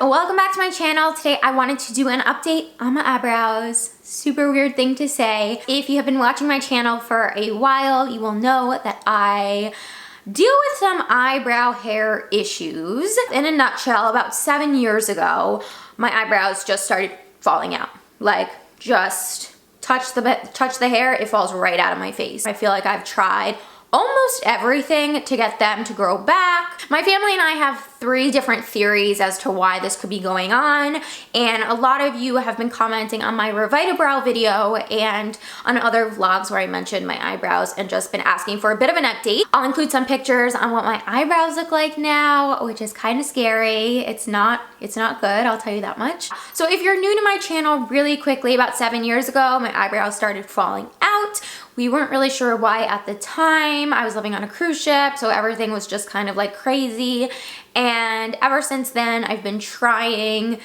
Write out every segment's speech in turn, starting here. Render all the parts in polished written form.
Welcome back to my channel. Today I wanted to do an update on my eyebrows. Super weird thing to say. If you have been watching my channel for a while, you will know that I deal with some eyebrow hair issues. In a nutshell, about 7 years ago, my eyebrows just started falling out. Like, just touch the hair, it falls right out of my face. I feel like I've tried almost everything to get them to grow back. My family and I have 3 different theories as to why this could be going on, and a lot of you have been commenting on my RevitaBrow video and on other vlogs where I mentioned my eyebrows and just been asking for a bit of an update. I'll include some pictures on what my eyebrows look like now, which is kind of scary. It's not good, I'll tell you that much. So if you're new to my channel, really quickly, about 7 years ago, my eyebrows started falling out. We weren't really sure why at the time. I was living on a cruise ship, so everything was just kind of like crazy. And ever since then, I've been trying,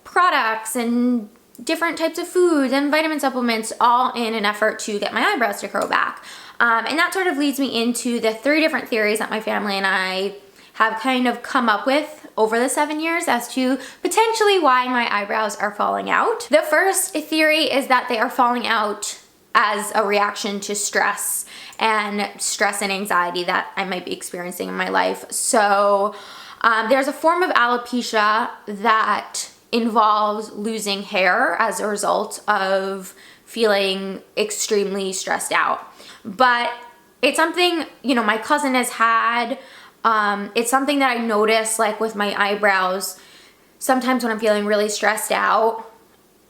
products and different types of foods and vitamin supplements, all in an effort to get my eyebrows to grow back. And that sort of leads me into the 3 different theories that my family and I have kind of come up with over the 7 years as to potentially why my eyebrows are falling out. The first theory is that they are falling out as a reaction to stress and anxiety that I might be experiencing in my life. So there's a form of alopecia that involves losing hair as a result of feeling extremely stressed out. But it's something, my cousin has had. It's something that I notice, like with my eyebrows, sometimes when I'm feeling really stressed out,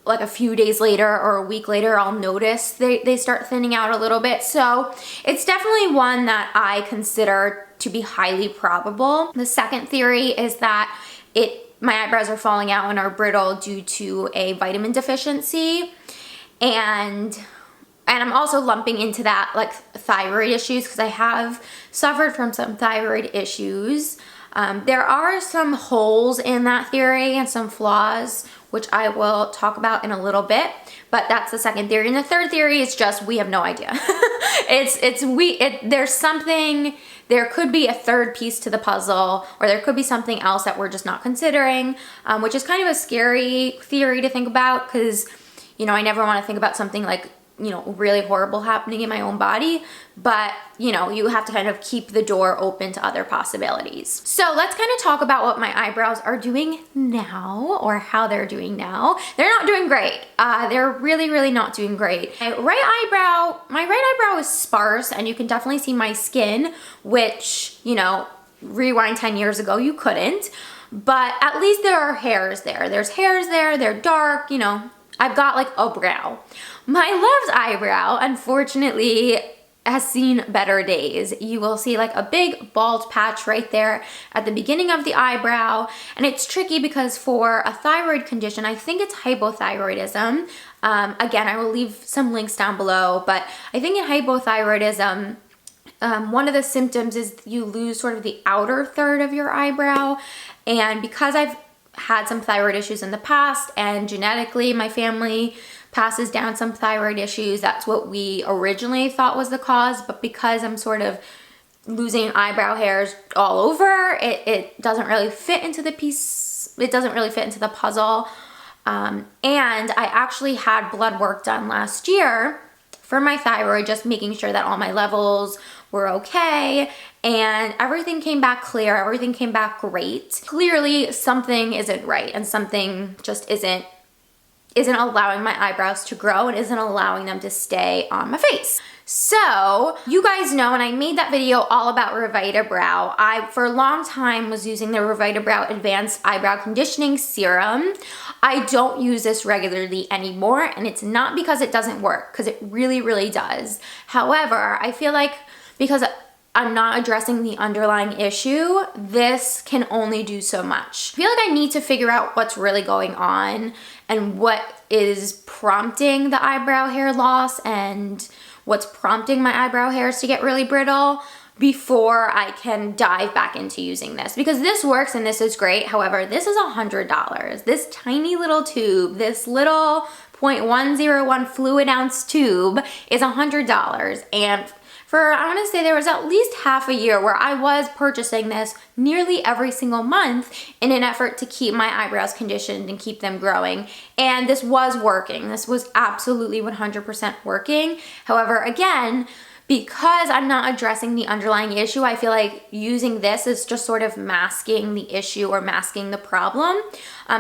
like a few days later or a week later, I'll notice they start thinning out a little bit. So it's definitely one that I consider to be highly probable. The second theory is that my eyebrows are falling out and are brittle due to a vitamin deficiency. And I'm also lumping into that like thyroid issues, because I have suffered from some thyroid issues. There are some holes in that theory and some flaws, which I will talk about in a little bit, but that's the second theory. And the third theory is just, we have no idea. There could be a third piece to the puzzle, or there could be something else that we're just not considering, which is kind of a scary theory to think about, because, I never want to think about something like, really horrible happening in my own body, but you have to kind of keep the door open to other possibilities. So let's kind of talk about what my eyebrows are doing now, or how they're doing now. They're not doing great. They're really, really not doing great. My right eyebrow is sparse, and you can definitely see my skin, which, rewind 10 years ago, you couldn't, but at least there are hairs there. There's hairs there, they're dark, I've got like a brow. My left eyebrow, unfortunately, has seen better days. You will see like a big bald patch right there at the beginning of the eyebrow. And it's tricky because for a thyroid condition, I think it's hypothyroidism. Again, I will leave some links down below, but I think in hypothyroidism, one of the symptoms is you lose sort of the outer third of your eyebrow. And because I've had some thyroid issues in the past, and genetically my family passes down some thyroid issues, that's what we originally thought was the cause. But because I'm sort of losing eyebrow hairs all over, it doesn't really fit into the piece. It doesn't really fit into the puzzle. And I actually had blood work done last year for my thyroid, just making sure that all my levels were okay, and everything came back clear, everything came back great. Clearly something isn't right, and something just isn't allowing my eyebrows to grow and isn't allowing them to stay on my face. So you guys know, and I made that video all about RevitaBrow. I, for a long time, was using the RevitaBrow Advanced Eyebrow Conditioning Serum. I don't use this regularly anymore, and it's not because it doesn't work, because it really, really does. However, I feel like because I'm not addressing the underlying issue, this can only do so much. I feel like I need to figure out what's really going on and what is prompting the eyebrow hair loss and what's prompting my eyebrow hairs to get really brittle before I can dive back into using this, because this works and this is great. However, this is $100. This tiny little tube, this little 0.101 fluid ounce tube is $100, and for, I want to say there was at least half a year where I was purchasing this nearly every single month in an effort to keep my eyebrows conditioned and keep them growing. And this was working. This was absolutely 100% working. However, again, because I'm not addressing the underlying issue, I feel like using this is just sort of masking the issue or masking the problem.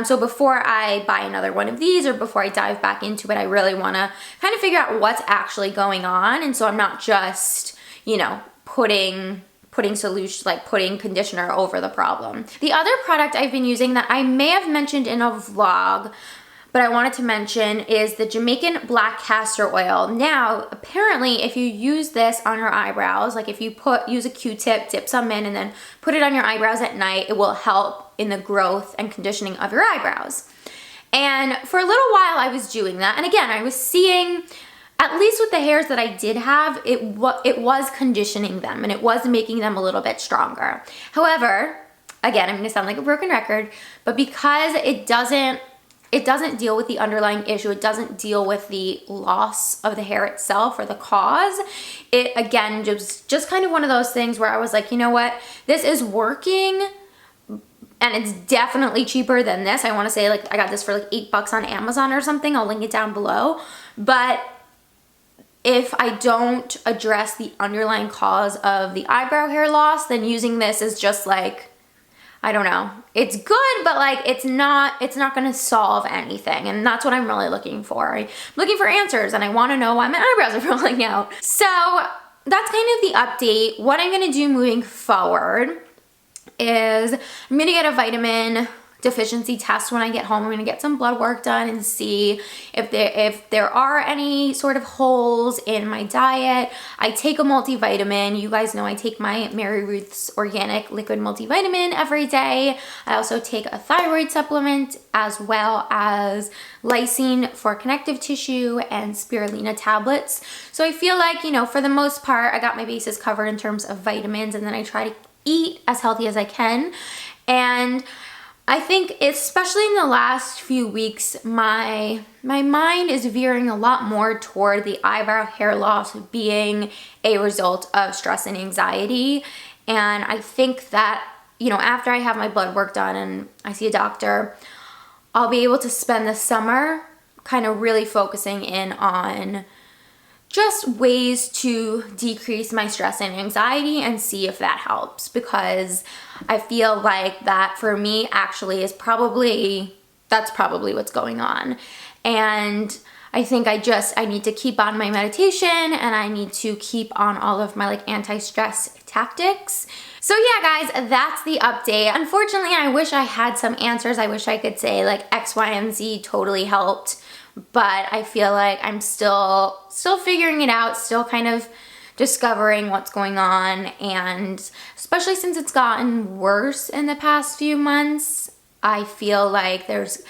So before I buy another one of these or before I dive back into it, I really want to kind of figure out what's actually going on. And so I'm not just, you know, putting conditioner over the problem. The other product I've been using that I may have mentioned in a vlog, but I wanted to mention, is the Jamaican black castor oil. Now, apparently, if you use this on your eyebrows, like if you use a Q-tip, dip some in, and then put it on your eyebrows at night, it will help in the growth and conditioning of your eyebrows. And for a little while, I was doing that. And again, I was seeing, at least with the hairs that I did have, it was conditioning them and it was making them a little bit stronger. However, again, I'm gonna sound like a broken record, but because it doesn't deal with the underlying issue, it doesn't deal with the loss of the hair itself or the cause, it again just kind of one of those things where I was like, you know what, this is working and it's definitely cheaper than this. I want to say, like, I got this for like $8 on Amazon or something. I'll link it down below. But if I don't address the underlying cause of the eyebrow hair loss, then using this is just like, I don't know. It's good, but like it's not gonna solve anything. And that's what I'm really looking for. I'm looking for answers and I wanna know why my eyebrows are falling out. So that's kind of the update. What I'm gonna do moving forward is I'm gonna get a vitamin deficiency test when I get home. I'm gonna get some blood work done and see if there are any sort of holes in my diet. I take a multivitamin. You guys know I take my Mary Ruth's organic liquid multivitamin every day. I also take a thyroid supplement as well as lysine for connective tissue and spirulina tablets. So I feel like, you know, for the most part, I got my bases covered in terms of vitamins, and then I try to eat as healthy as I can. And I think especially in the last few weeks, my mind is veering a lot more toward the eyebrow hair loss being a result of stress and anxiety. And I think that, you know, after I have my blood work done and I see a doctor, I'll be able to spend the summer kind of really focusing in on just ways to decrease my stress and anxiety and see if that helps, because I feel like that for me actually is that's probably what's going on. And I think I need to keep on my meditation and I need to keep on all of my like anti-stress tactics. So yeah, guys, that's the update. Unfortunately, I wish I had some answers. I wish I could say like X, Y, and Z totally helped. But I feel like I'm still figuring it out, still kind of discovering what's going on. And especially since it's gotten worse in the past few months, I feel like there's